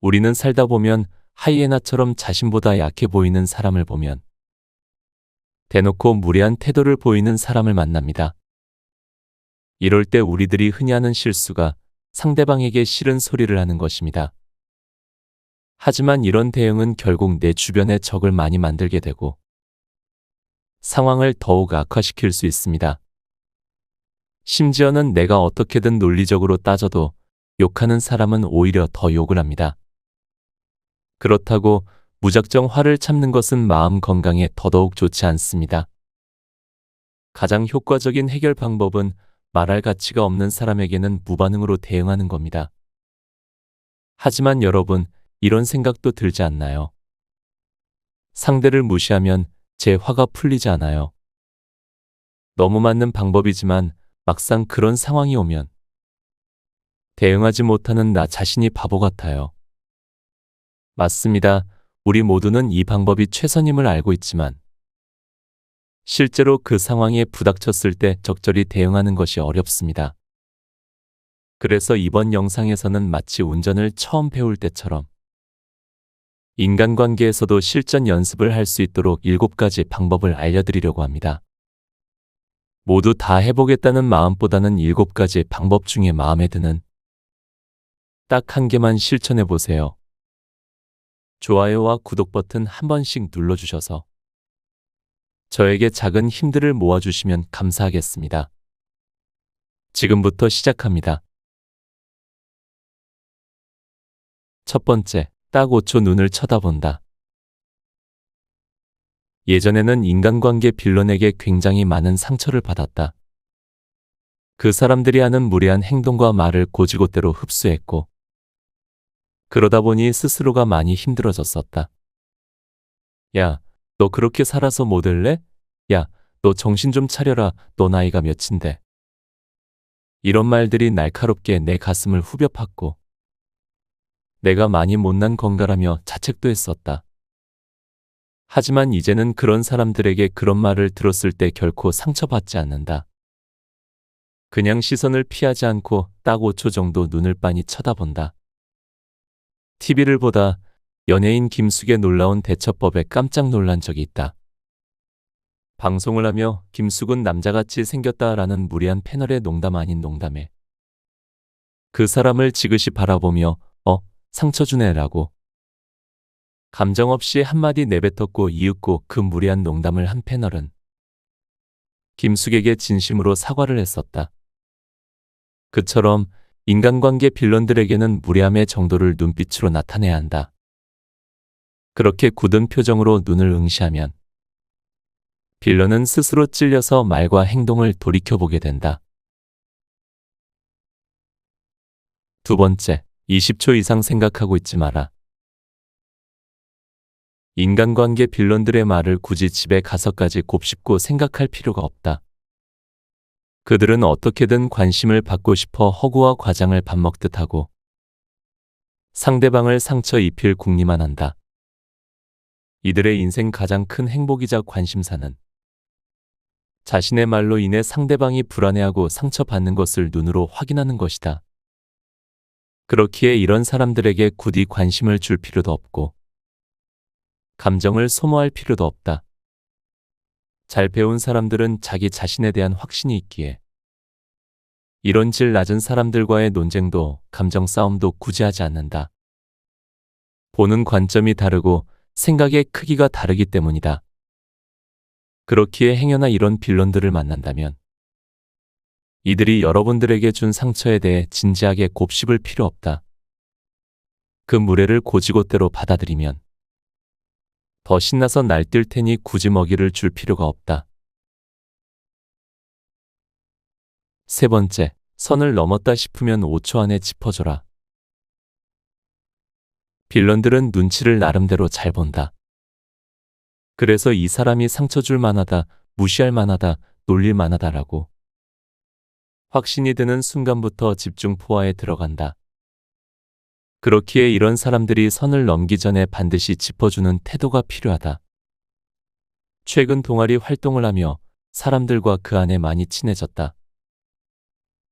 우리는 살다 보면 하이에나처럼 자신보다 약해 보이는 사람을 보면 대놓고 무례한 태도를 보이는 사람을 만납니다. 이럴 때 우리들이 흔히 하는 실수가 상대방에게 싫은 소리를 하는 것입니다. 하지만 이런 대응은 결국 내 주변에 적을 많이 만들게 되고 상황을 더욱 악화시킬 수 있습니다. 심지어는 내가 어떻게든 논리적으로 따져도 욕하는 사람은 오히려 더 욕을 합니다. 그렇다고 무작정 화를 참는 것은 마음 건강에 더더욱 좋지 않습니다. 가장 효과적인 해결 방법은 말할 가치가 없는 사람에게는 무반응으로 대응하는 겁니다. 하지만 여러분, 이런 생각도 들지 않나요? 상대를 무시하면 제 화가 풀리지 않아요. 너무 맞는 방법이지만 막상 그런 상황이 오면 대응하지 못하는 나 자신이 바보 같아요. 맞습니다. 우리 모두는 이 방법이 최선임을 알고 있지만 실제로 그 상황에 부닥쳤을 때 적절히 대응하는 것이 어렵습니다. 그래서 이번 영상에서는 마치 운전을 처음 배울 때처럼 인간관계에서도 실전 연습을 할 수 있도록 7가지 방법을 알려드리려고 합니다. 모두 다 해보겠다는 마음보다는 7가지 방법 중에 마음에 드는 딱 한 개만 실천해 보세요. 좋아요와 구독 버튼 한 번씩 눌러주셔서 저에게 작은 힘들을 모아주시면 감사하겠습니다. 지금부터 시작합니다. 첫 번째, 딱 5초 눈을 쳐다본다. 예전에는 인간관계 빌런에게 굉장히 많은 상처를 받았다. 그 사람들이 하는 무례한 행동과 말을 곧이곧대로 흡수했고 그러다 보니 스스로가 많이 힘들어졌었다. 야, 너 그렇게 살아서 못 될래? 야, 너 정신 좀 차려라. 너 나이가 몇인데. 이런 말들이 날카롭게 내 가슴을 후벼 팠고 내가 많이 못난 건가라며 자책도 했었다. 하지만 이제는 그런 사람들에게 그런 말을 들었을 때 결코 상처받지 않는다. 그냥 시선을 피하지 않고 딱 5초 정도 눈을 빤히 쳐다본다. TV를 보다 연예인 김숙의 놀라운 대처법에 깜짝 놀란 적이 있다. 방송을 하며 김숙은 남자같이 생겼다라는 무례한 패널의 농담 아닌 농담에 그 사람을 지그시 바라보며 상처 주네라고 감정 없이 한마디 내뱉었고 이윽고 그 무례한 농담을 한 패널은 김숙에게 진심으로 사과를 했었다. 그처럼 인간관계 빌런들에게는 무례함의 정도를 눈빛으로 나타내야 한다. 그렇게 굳은 표정으로 눈을 응시하면 빌런은 스스로 찔려서 말과 행동을 돌이켜보게 된다. 두 번째, 20초 이상 생각하고 있지 마라. 인간관계 빌런들의 말을 굳이 집에 가서까지 곱씹고 생각할 필요가 없다. 그들은 어떻게든 관심을 받고 싶어 허구와 과장을 밥 먹듯 하고 상대방을 상처 입힐 궁리만 한다. 이들의 인생 가장 큰 행복이자 관심사는 자신의 말로 인해 상대방이 불안해하고 상처받는 것을 눈으로 확인하는 것이다. 그렇기에 이런 사람들에게 굳이 관심을 줄 필요도 없고 감정을 소모할 필요도 없다. 잘 배운 사람들은 자기 자신에 대한 확신이 있기에 이런 질 낮은 사람들과의 논쟁도 감정 싸움도 굳이 하지 않는다. 보는 관점이 다르고 생각의 크기가 다르기 때문이다. 그렇기에 행여나 이런 빌런들을 만난다면 이들이 여러분들에게 준 상처에 대해 진지하게 곱씹을 필요 없다. 그 무례를 곧이곧대로 받아들이면 더 신나서 날뛸 테니 굳이 먹이를 줄 필요가 없다. 세 번째, 선을 넘었다 싶으면 5초 안에 짚어줘라. 빌런들은 눈치를 나름대로 잘 본다. 그래서 이 사람이 상처 줄 만하다, 무시할 만하다, 놀릴 만하다라고 확신이 드는 순간부터 집중 포화에 들어간다. 그렇기에 이런 사람들이 선을 넘기 전에 반드시 짚어주는 태도가 필요하다. 최근 동아리 활동을 하며 사람들과 그 안에 많이 친해졌다.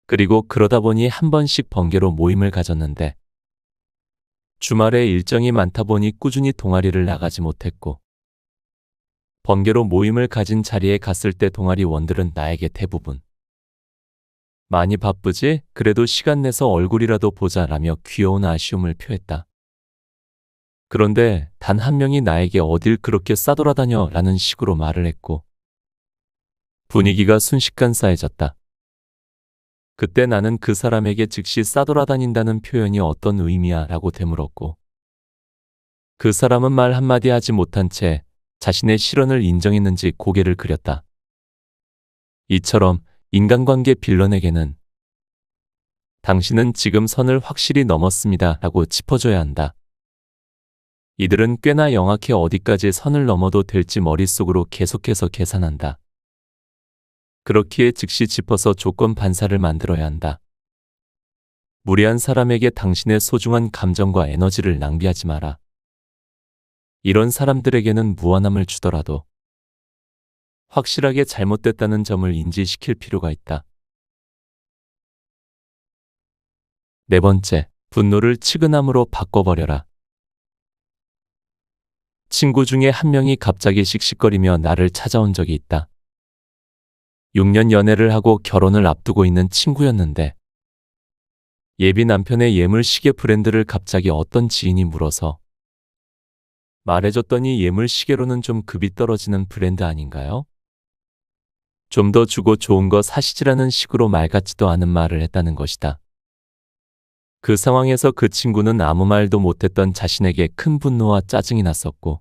그리고 그러다 보니 한 번씩 번개로 모임을 가졌는데 주말에 일정이 많다 보니 꾸준히 동아리를 나가지 못했고, 번개로 모임을 가진 자리에 갔을 때 동아리원들은 나에게 대부분 많이 바쁘지? 그래도 시간 내서 얼굴이라도 보자라며 귀여운 아쉬움을 표했다. 그런데 단 한 명이 나에게 어딜 그렇게 싸돌아다녀 라는 식으로 말을 했고, 분위기가 순식간 싸해졌다. 그때 나는 그 사람에게 즉시 싸돌아다닌다는 표현이 어떤 의미야 라고 되물었고, 그 사람은 말 한마디 하지 못한 채 자신의 실언을 인정했는지 고개를 그렸다. 이처럼 인간관계 빌런에게는 당신은 지금 선을 확실히 넘었습니다 라고 짚어줘야 한다. 이들은 꽤나 영악해 어디까지 선을 넘어도 될지 머릿속으로 계속해서 계산한다. 그렇기에 즉시 짚어서 조건 반사를 만들어야 한다. 무례한 사람에게 당신의 소중한 감정과 에너지를 낭비하지 마라. 이런 사람들에게는 무한함을 주더라도 확실하게 잘못됐다는 점을 인지시킬 필요가 있다. 네 번째, 분노를 측은함으로 바꿔버려라. 친구 중에 한 명이 갑자기 씩씩거리며 나를 찾아온 적이 있다. 6년 연애를 하고 결혼을 앞두고 있는 친구였는데, 예비 남편의 예물 시계 브랜드를 갑자기 어떤 지인이 물어서 말해줬더니 예물 시계로는 좀 급이 떨어지는 브랜드 아닌가요? 좀 더 주고 좋은 거 사시지라는 식으로 말 같지도 않은 말을 했다는 것이다. 그 상황에서 그 친구는 아무 말도 못했던 자신에게 큰 분노와 짜증이 났었고,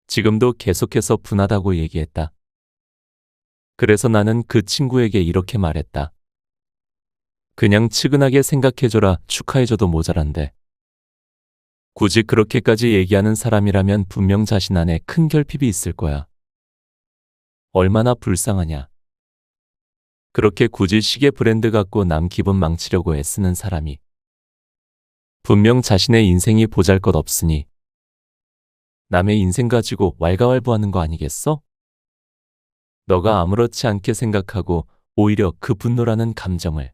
지금도 계속해서 분하다고 얘기했다. 그래서 나는 그 친구에게 이렇게 말했다. 그냥 측은하게 생각해줘라. 축하해줘도 모자란데. 굳이 그렇게까지 얘기하는 사람이라면 분명 자신 안에 큰 결핍이 있을 거야. 얼마나 불쌍하냐. 그렇게 굳이 시계 브랜드 갖고 남 기분 망치려고 애쓰는 사람이 분명 자신의 인생이 보잘것없으니 남의 인생 가지고 왈가왈부하는 거 아니겠어? 너가 아무렇지 않게 생각하고 오히려 그 분노라는 감정을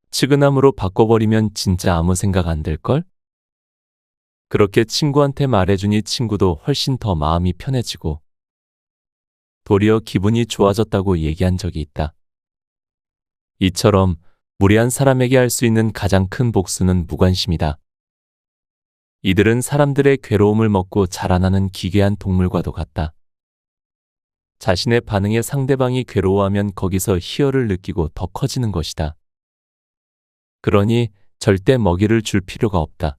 측은함으로 바꿔버리면 진짜 아무 생각 안 들걸? 그렇게 친구한테 말해주니 친구도 훨씬 더 마음이 편해지고 도리어 기분이 좋아졌다고 얘기한 적이 있다. 이처럼 무례한 사람에게 할 수 있는 가장 큰 복수는 무관심이다. 이들은 사람들의 괴로움을 먹고 자라나는 기괴한 동물과도 같다. 자신의 반응에 상대방이 괴로워하면 거기서 희열을 느끼고 더 커지는 것이다. 그러니 절대 먹이를 줄 필요가 없다.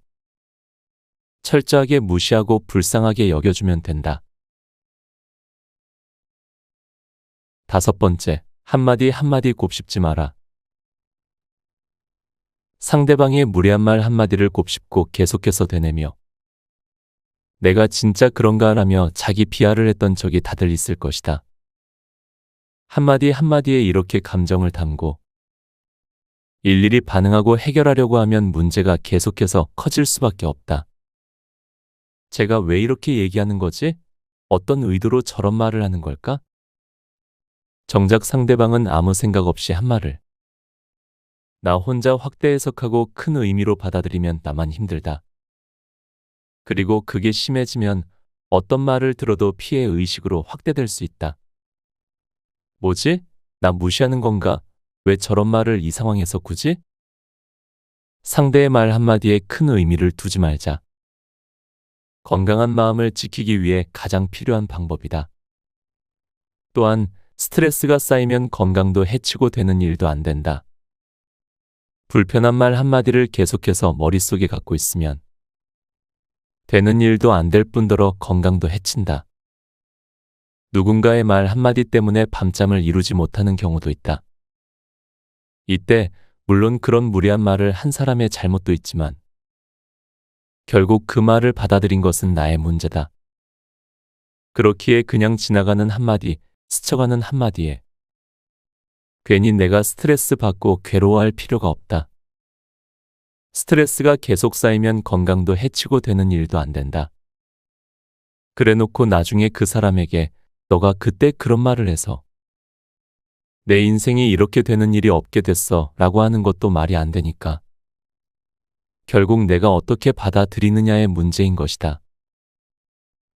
철저하게 무시하고 불쌍하게 여겨주면 된다. 다섯 번째, 한마디 한마디 곱씹지 마라. 상대방의 무례한 말 한마디를 곱씹고 계속해서 되뇌며 내가 진짜 그런가 라며 자기 비하를 했던 적이 다들 있을 것이다. 한마디 한마디에 이렇게 감정을 담고 일일이 반응하고 해결하려고 하면 문제가 계속해서 커질 수밖에 없다. 제가 왜 이렇게 얘기하는 거지? 어떤 의도로 저런 말을 하는 걸까? 정작 상대방은 아무 생각 없이 한 말을 나 혼자 확대 해석하고 큰 의미로 받아들이면 나만 힘들다. 그리고 그게 심해지면 어떤 말을 들어도 피해 의식으로 확대될 수 있다. 뭐지? 나 무시하는 건가? 왜 저런 말을 이 상황에서 굳이? 상대의 말 한마디에 큰 의미를 두지 말자. 건강한 마음을 지키기 위해 가장 필요한 방법이다. 또한 스트레스가 쌓이면 건강도 해치고 되는 일도 안 된다. 불편한 말 한마디를 계속해서 머릿속에 갖고 있으면 되는 일도 안 될 뿐더러 건강도 해친다. 누군가의 말 한마디 때문에 밤잠을 이루지 못하는 경우도 있다. 이때 물론 그런 무례한 말을 한 사람의 잘못도 있지만 결국 그 말을 받아들인 것은 나의 문제다. 그렇기에 그냥 지나가는 한마디, 스쳐가는 한마디에 괜히 내가 스트레스 받고 괴로워할 필요가 없다. 스트레스가 계속 쌓이면 건강도 해치고 되는 일도 안 된다. 그래놓고 나중에 그 사람에게 너가 그때 그런 말을 해서 내 인생이 이렇게 되는 일이 없게 됐어 라고 하는 것도 말이 안 되니까. 결국 내가 어떻게 받아들이느냐의 문제인 것이다.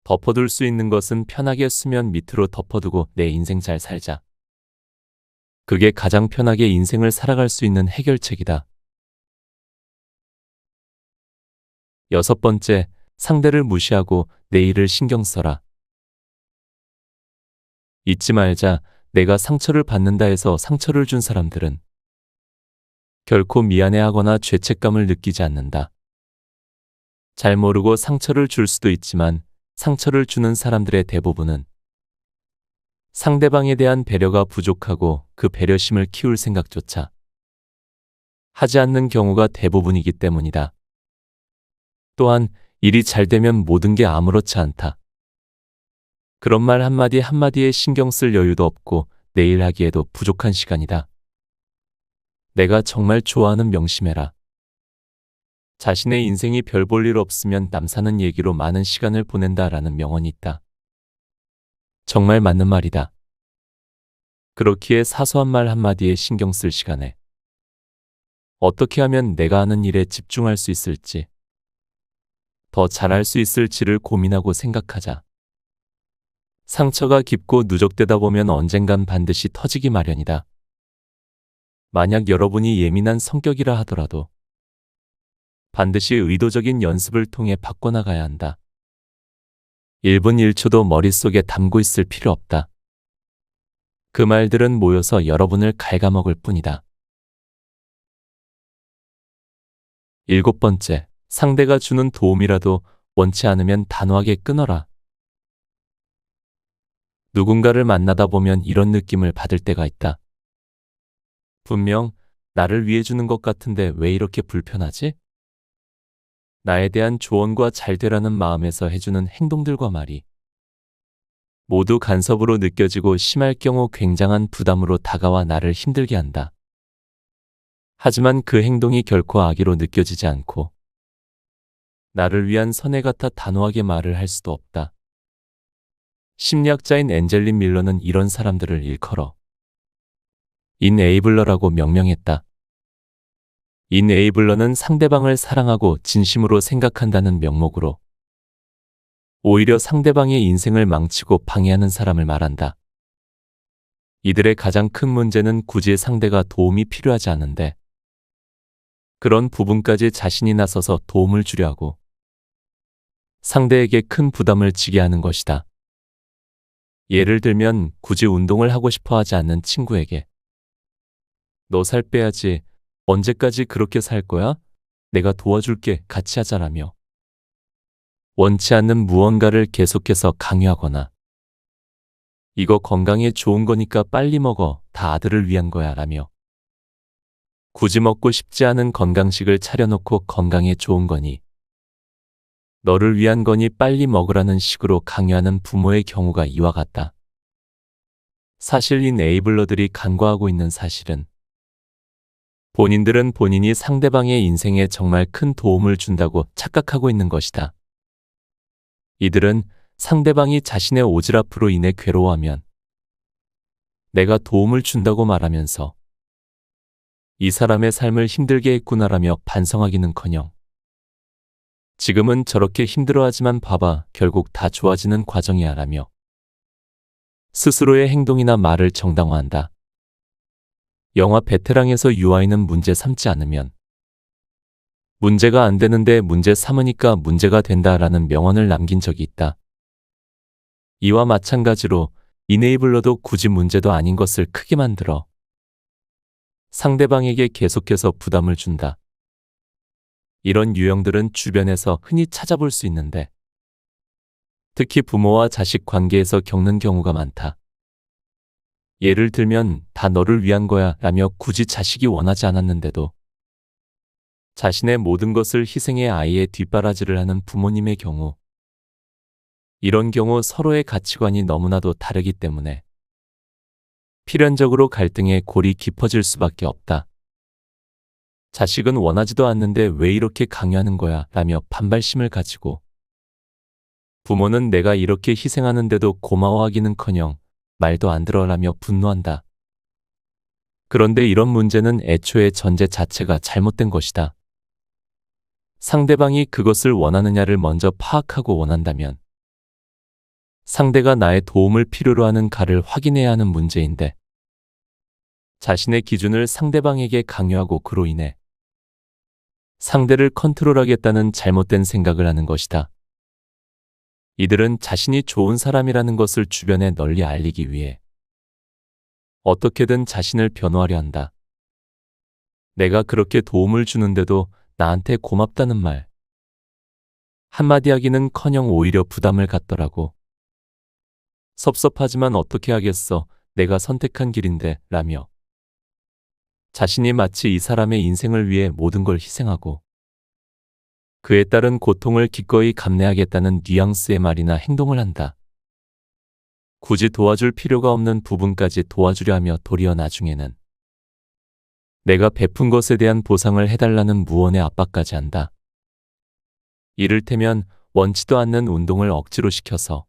덮어둘 수 있는 것은 편하게 수면 밑으로 덮어두고 내 인생 잘 살자. 그게 가장 편하게 인생을 살아갈 수 있는 해결책이다. 6번째, 상대를 무시하고 내 일을 신경 써라. 잊지 말자. 내가 상처를 받는다 해서 상처를 준 사람들은 결코 미안해하거나 죄책감을 느끼지 않는다. 잘 모르고 상처를 줄 수도 있지만 상처를 주는 사람들의 대부분은 상대방에 대한 배려가 부족하고 그 배려심을 키울 생각조차 하지 않는 경우가 대부분이기 때문이다. 또한 일이 잘 되면 모든 게 아무렇지 않다. 그런 말 한마디 한마디에 신경 쓸 여유도 없고 내일 하기에도 부족한 시간이다. 내가 정말 좋아하는 명심해라. 자신의 인생이 별 볼 일 없으면 남 사는 얘기로 많은 시간을 보낸다라는 명언이 있다. 정말 맞는 말이다. 그렇기에 사소한 말 한마디에 신경 쓸 시간에 어떻게 하면 내가 하는 일에 집중할 수 있을지, 더 잘할 수 있을지를 고민하고 생각하자. 상처가 깊고 누적되다 보면 언젠간 반드시 터지기 마련이다. 만약 여러분이 예민한 성격이라 하더라도 반드시 의도적인 연습을 통해 바꿔나가야 한다. 1분 1초도 머릿속에 담고 있을 필요 없다. 그 말들은 모여서 여러분을 갉아먹을 뿐이다. 7번째, 상대가 주는 도움이라도 원치 않으면 단호하게 끊어라. 누군가를 만나다 보면 이런 느낌을 받을 때가 있다. 분명 나를 위해 주는 것 같은데 왜 이렇게 불편하지? 나에 대한 조언과 잘 되라는 마음에서 해주는 행동들과 말이 모두 간섭으로 느껴지고 심할 경우 굉장한 부담으로 다가와 나를 힘들게 한다. 하지만 그 행동이 결코 악의로 느껴지지 않고 나를 위한 선해 같아 단호하게 말을 할 수도 없다. 심리학자인 앤젤린 밀러는 이런 사람들을 일컬어 인에이블러라고 명명했다. 인에이블러는 상대방을 사랑하고 진심으로 생각한다는 명목으로 오히려 상대방의 인생을 망치고 방해하는 사람을 말한다. 이들의 가장 큰 문제는 굳이 상대가 도움이 필요하지 않은데 그런 부분까지 자신이 나서서 도움을 주려 하고 상대에게 큰 부담을 지게 하는 것이다. 예를 들면 굳이 운동을 하고 싶어 하지 않는 친구에게 너 살 빼야지. 언제까지 그렇게 살 거야? 내가 도와줄게. 같이 하자라며 원치 않는 무언가를 계속해서 강요하거나 이거 건강에 좋은 거니까 빨리 먹어. 다 아들을 위한 거야 라며 굳이 먹고 싶지 않은 건강식을 차려놓고 건강에 좋은 거니 너를 위한 거니 빨리 먹으라는 식으로 강요하는 부모의 경우가 이와 같다. 사실 이 네이블러들이 간과하고 있는 사실은 본인들은 본인이 상대방의 인생에 정말 큰 도움을 준다고 착각하고 있는 것이다. 이들은 상대방이 자신의 오지랖으로 인해 괴로워하면 내가 도움을 준다고 말하면서 이 사람의 삶을 힘들게 했구나라며 반성하기는커녕 지금은 저렇게 힘들어하지만 봐봐 결국 다 좋아지는 과정이야 라며 스스로의 행동이나 말을 정당화한다. 영화 베테랑에서 유아인은 문제 삼지 않으면 문제가 안 되는데 문제 삼으니까 문제가 된다라는 명언을 남긴 적이 있다. 이와 마찬가지로 이네이블러도 굳이 문제도 아닌 것을 크게 만들어 상대방에게 계속해서 부담을 준다. 이런 유형들은 주변에서 흔히 찾아볼 수 있는데 특히 부모와 자식 관계에서 겪는 경우가 많다. 예를 들면 다 너를 위한 거야 라며 굳이 자식이 원하지 않았는데도 자신의 모든 것을 희생해 아이의 뒷바라지를 하는 부모님의 경우 이런 경우 서로의 가치관이 너무나도 다르기 때문에 필연적으로 갈등의 골이 깊어질 수밖에 없다. 자식은 원하지도 않는데 왜 이렇게 강요하는 거야 라며 반발심을 가지고 부모는 내가 이렇게 희생하는데도 고마워하기는커녕 말도 안 들어라며 분노한다. 그런데 이런 문제는 애초에 전제 자체가 잘못된 것이다. 상대방이 그것을 원하느냐를 먼저 파악하고 원한다면 상대가 나의 도움을 필요로 하는가를 확인해야 하는 문제인데 자신의 기준을 상대방에게 강요하고 그로 인해 상대를 컨트롤하겠다는 잘못된 생각을 하는 것이다. 이들은 자신이 좋은 사람이라는 것을 주변에 널리 알리기 위해 어떻게든 자신을 변호하려 한다. 내가 그렇게 도움을 주는데도 나한테 고맙다는 말 한마디 하기는커녕 오히려 부담을 갖더라고. 섭섭하지만 어떻게 하겠어. 내가 선택한 길인데 라며 자신이 마치 이 사람의 인생을 위해 모든 걸 희생하고 그에 따른 고통을 기꺼이 감내하겠다는 뉘앙스의 말이나 행동을 한다. 굳이 도와줄 필요가 없는 부분까지 도와주려 하며 도리어 나중에는 내가 베푼 것에 대한 보상을 해달라는 무언의 압박까지 한다. 이를테면 원치도 않는 운동을 억지로 시켜서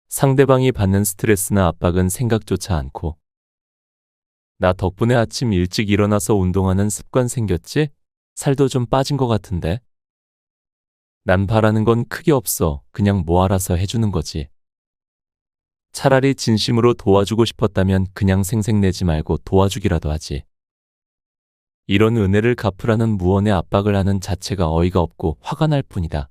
상대방이 받는 스트레스나 압박은 생각조차 않고 나 덕분에 아침 일찍 일어나서 운동하는 습관 생겼지? 살도 좀 빠진 것 같은데? 난 바라는 건 크게 없어. 그냥 뭐 알아서 해주는 거지. 차라리 진심으로 도와주고 싶었다면 그냥 생색내지 말고 도와주기라도 하지. 이런 은혜를 갚으라는 무언의 압박을 하는 자체가 어이가 없고 화가 날 뿐이다.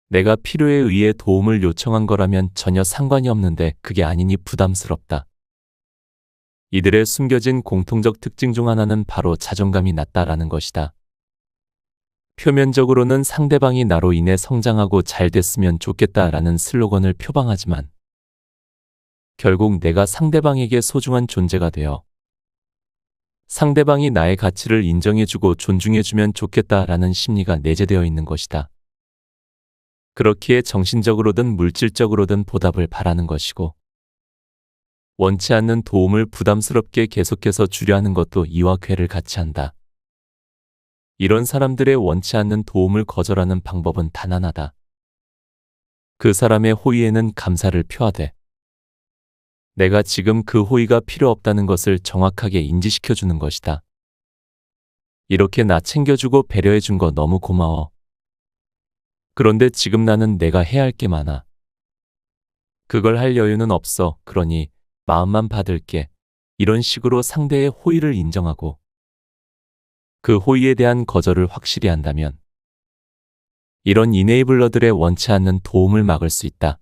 내가 필요에 의해 도움을 요청한 거라면 전혀 상관이 없는데 그게 아니니 부담스럽다. 이들의 숨겨진 공통적 특징 중 하나는 바로 자존감이 낮다라는 것이다. 표면적으로는 상대방이 나로 인해 성장하고 잘 됐으면 좋겠다라는 슬로건을 표방하지만 결국 내가 상대방에게 소중한 존재가 되어 상대방이 나의 가치를 인정해주고 존중해주면 좋겠다라는 심리가 내재되어 있는 것이다. 그렇기에 정신적으로든 물질적으로든 보답을 바라는 것이고 원치 않는 도움을 부담스럽게 계속해서 주려 하는 것도 이와 괴를 같이 한다. 이런 사람들의 원치 않는 도움을 거절하는 방법은 단 하나다. 그 사람의 호의에는 감사를 표하되 내가 지금 그 호의가 필요 없다는 것을 정확하게 인지시켜주는 것이다. 이렇게 나 챙겨주고 배려해준 거 너무 고마워. 그런데 지금 나는 내가 해야 할 게 많아. 그걸 할 여유는 없어. 그러니 마음만 받을게. 이런 식으로 상대의 호의를 인정하고 그 호의에 대한 거절을 확실히 한다면 이런 이네이블러들의 원치 않는 도움을 막을 수 있다.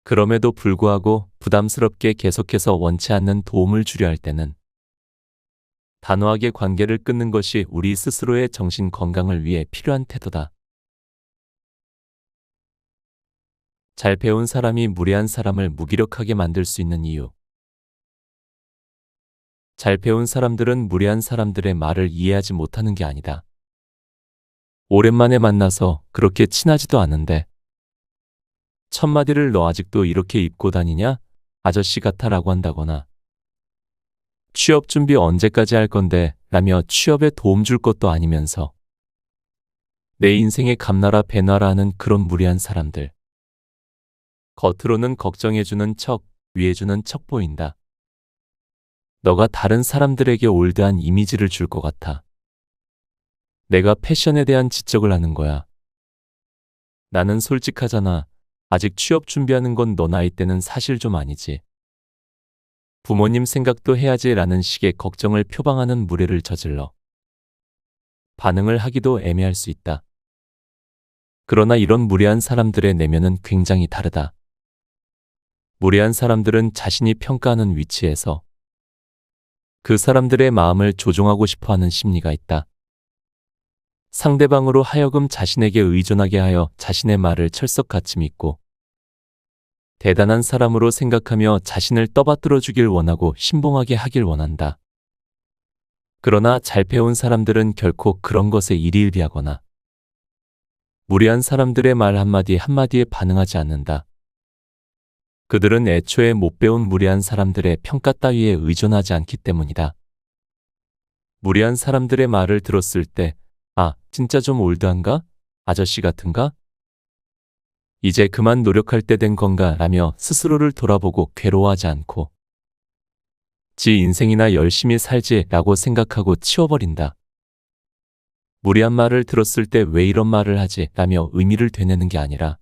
그럼에도 불구하고 부담스럽게 계속해서 원치 않는 도움을 주려 할 때는 단호하게 관계를 끊는 것이 우리 스스로의 정신 건강을 위해 필요한 태도다. 잘 배운 사람이 무례한 사람을 무기력하게 만들 수 있는 이유. 잘 배운 사람들은 무례한 사람들의 말을 이해하지 못하는 게 아니다. 오랜만에 만나서 그렇게 친하지도 않은데 첫마디를 너 아직도 이렇게 입고 다니냐? 아저씨 같아 라고 한다거나 취업 준비 언제까지 할 건데? 라며 취업에 도움 줄 것도 아니면서 내 인생에 감나라 배나라 하는 그런 무례한 사람들. 겉으로는 걱정해주는 척, 위해주는 척 보인다. 너가 다른 사람들에게 올드한 이미지를 줄 것 같아. 내가 패션에 대한 지적을 하는 거야. 나는 솔직하잖아. 아직 취업 준비하는 건 너 나이 때는 사실 좀 아니지. 부모님 생각도 해야지 라는 식의 걱정을 표방하는 무례를 저질러 반응을 하기도 애매할 수 있다. 그러나 이런 무례한 사람들의 내면은 굉장히 다르다. 무례한 사람들은 자신이 평가하는 위치에서 그 사람들의 마음을 조종하고 싶어하는 심리가 있다. 상대방으로 하여금 자신에게 의존하게 하여 자신의 말을 철석같이 믿고 대단한 사람으로 생각하며 자신을 떠받들어 주길 원하고 신봉하게 하길 원한다. 그러나 잘 배운 사람들은 결코 그런 것에 일희일비하거나 무례한 사람들의 말 한마디 한마디에 반응하지 않는다. 그들은 애초에 못 배운 무례한 사람들의 평가 따위에 의존하지 않기 때문이다. 무례한 사람들의 말을 들었을 때 아, 진짜 좀 올드한가? 아저씨 같은가? 이제 그만 노력할 때 된 건가? 라며 스스로를 돌아보고 괴로워하지 않고 지 인생이나 열심히 살지 라고 생각하고 치워버린다. 무례한 말을 들었을 때 왜 이런 말을 하지? 라며 의미를 되뇌는 게 아니라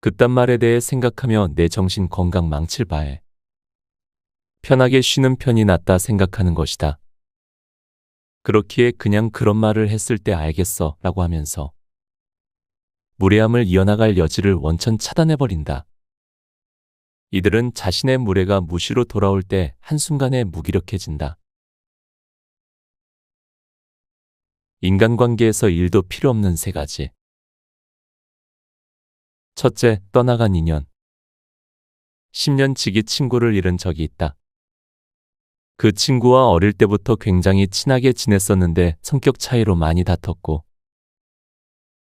그딴 말에 대해 생각하며 내 정신 건강 망칠 바에 편하게 쉬는 편이 낫다 생각하는 것이다. 그렇기에 그냥 그런 말을 했을 때 알겠어 라고 하면서 무례함을 이어나갈 여지를 원천 차단해버린다. 이들은 자신의 무례가 무시로 돌아올 때 한순간에 무기력해진다. 인간관계에서 일도 필요 없는 3가지. 첫째, 떠나간 인연. 10년 지기 친구를 잃은 적이 있다. 그 친구와 어릴 때부터 굉장히 친하게 지냈었는데 성격 차이로 많이 다퉜고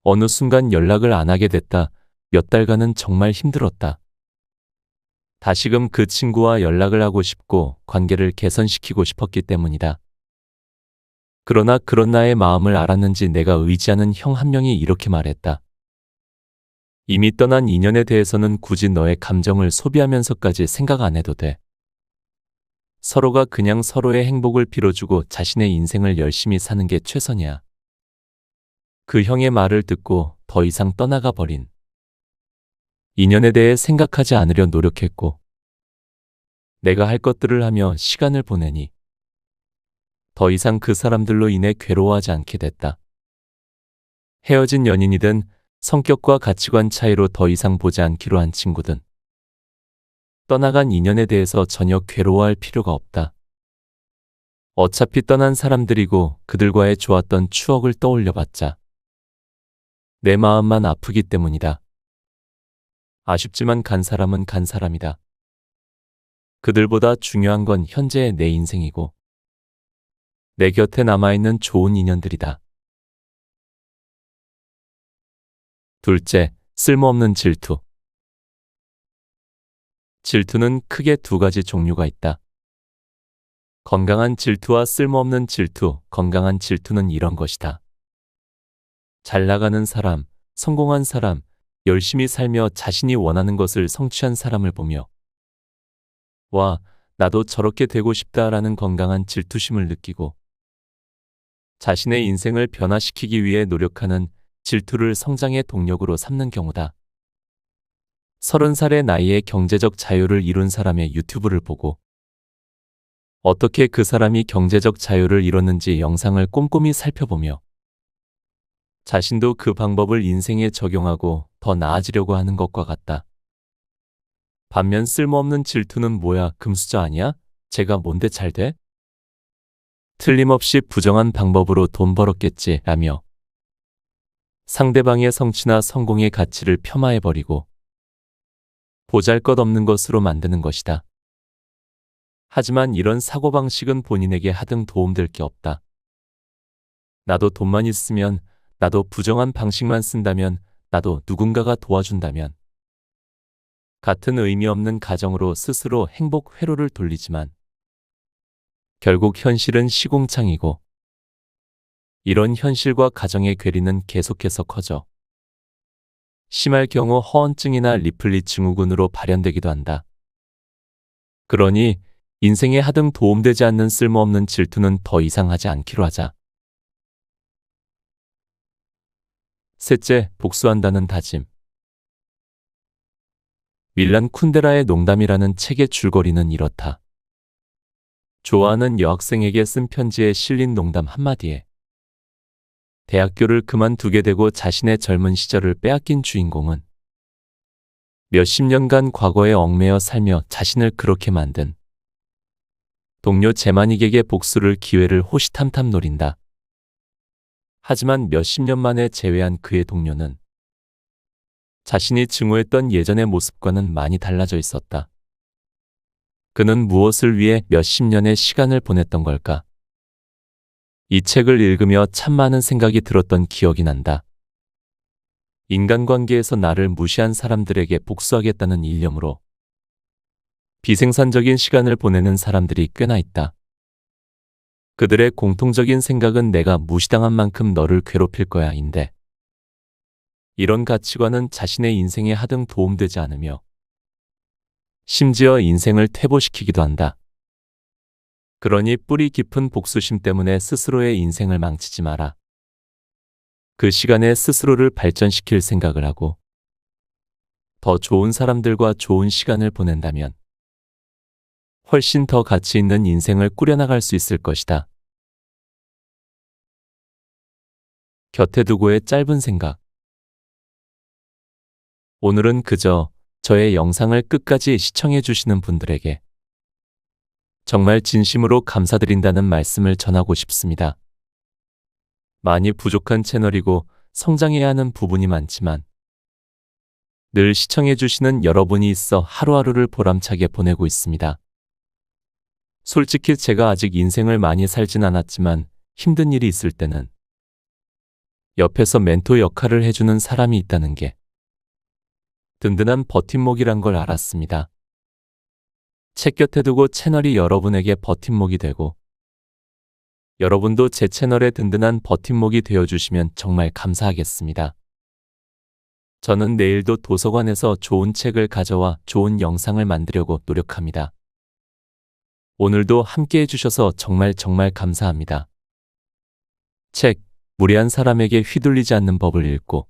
어느 순간 연락을 안 하게 됐다. 몇 달간은 정말 힘들었다. 다시금 그 친구와 연락을 하고 싶고 관계를 개선시키고 싶었기 때문이다. 그러나 그런 나의 마음을 알았는지 내가 의지하는 형 한 명이 이렇게 말했다. 이미 떠난 인연에 대해서는 굳이 너의 감정을 소비하면서까지 생각 안 해도 돼. 서로가 그냥 서로의 행복을 빌어주고 자신의 인생을 열심히 사는 게 최선이야. 그 형의 말을 듣고 더 이상 떠나가 버린 인연에 대해 생각하지 않으려 노력했고 내가 할 것들을 하며 시간을 보내니 더 이상 그 사람들로 인해 괴로워하지 않게 됐다. 헤어진 연인이든 성격과 가치관 차이로 더 이상 보지 않기로 한 친구든 떠나간 인연에 대해서 전혀 괴로워할 필요가 없다. 어차피 떠난 사람들이고 그들과의 좋았던 추억을 떠올려봤자 내 마음만 아프기 때문이다. 아쉽지만 간 사람은 간 사람이다. 그들보다 중요한 건 현재의 내 인생이고 내 곁에 남아있는 좋은 인연들이다. 둘째, 쓸모없는 질투. 질투는 크게 2가지 종류가 있다. 건강한 질투와 쓸모없는 질투. 건강한 질투는 이런 것이다. 잘 나가는 사람, 성공한 사람, 열심히 살며 자신이 원하는 것을 성취한 사람을 보며 와, 나도 저렇게 되고 싶다라는 건강한 질투심을 느끼고 자신의 인생을 변화시키기 위해 노력하는 질투를 성장의 동력으로 삼는 경우다. 30살의 나이에 경제적 자유를 이룬 사람의 유튜브를 보고 어떻게 그 사람이 경제적 자유를 이뤘는지 영상을 꼼꼼히 살펴보며 자신도 그 방법을 인생에 적용하고 더 나아지려고 하는 것과 같다. 반면 쓸모없는 질투는 뭐야, 금수저 아니야? 쟤가 뭔데 잘 돼? 틀림없이 부정한 방법으로 돈 벌었겠지 라며 상대방의 성취나 성공의 가치를 폄하해버리고 보잘것없는 것으로 만드는 것이다. 하지만 이런 사고방식은 본인에게 하등 도움될 게 없다. 나도 돈만 있으면, 나도 부정한 방식만 쓴다면, 나도 누군가가 도와준다면 같은 의미 없는 가정으로 스스로 행복 회로를 돌리지만 결국 현실은 시궁창이고 이런 현실과 가정의 괴리는 계속해서 커져 심할 경우 허언증이나 리플리 증후군으로 발현되기도 한다. 그러니 인생에 하등 도움되지 않는 쓸모없는 질투는 더 이상 하지 않기로 하자. 셋째, 복수한다는 다짐. 밀란 쿤데라의 농담이라는 책의 줄거리는 이렇다. 좋아하는 여학생에게 쓴 편지에 실린 농담 한마디에 대학교를 그만두게 되고 자신의 젊은 시절을 빼앗긴 주인공은 몇십 년간 과거에 얽매여 살며 자신을 그렇게 만든 동료 제마닉에게 복수를 기회를 호시탐탐 노린다. 하지만 몇십 년 만에 재회한 그의 동료는 자신이 증오했던 예전의 모습과는 많이 달라져 있었다. 그는 무엇을 위해 몇십 년의 시간을 보냈던 걸까? 이 책을 읽으며 참 많은 생각이 들었던 기억이 난다. 인간관계에서 나를 무시한 사람들에게 복수하겠다는 일념으로 비생산적인 시간을 보내는 사람들이 꽤나 있다. 그들의 공통적인 생각은 내가 무시당한 만큼 너를 괴롭힐 거야 인데 이런 가치관은 자신의 인생에 하등 도움되지 않으며 심지어 인생을 퇴보시키기도 한다. 그러니 뿌리 깊은 복수심 때문에 스스로의 인생을 망치지 마라. 그 시간에 스스로를 발전시킬 생각을 하고 더 좋은 사람들과 좋은 시간을 보낸다면 훨씬 더 가치 있는 인생을 꾸려나갈 수 있을 것이다. 곁에 두고의 짧은 생각. 오늘은 그저 저의 영상을 끝까지 시청해 주시는 분들에게 정말 진심으로 감사드린다는 말씀을 전하고 싶습니다. 많이 부족한 채널이고 성장해야 하는 부분이 많지만 늘 시청해 주시는 여러분이 있어 하루하루를 보람차게 보내고 있습니다. 솔직히 제가 아직 인생을 많이 살진 않았지만 힘든 일이 있을 때는 옆에서 멘토 역할을 해주는 사람이 있다는 게 든든한 버팀목이란 걸 알았습니다. 책 곁에 두고 채널이 여러분에게 버팀목이 되고 여러분도 제 채널에 든든한 버팀목이 되어주시면 정말 감사하겠습니다. 저는 내일도 도서관에서 좋은 책을 가져와 좋은 영상을 만들려고 노력합니다. 오늘도 함께 해주셔서 정말 감사합니다. 책, 무례한 사람에게 휘둘리지 않는 법을 읽고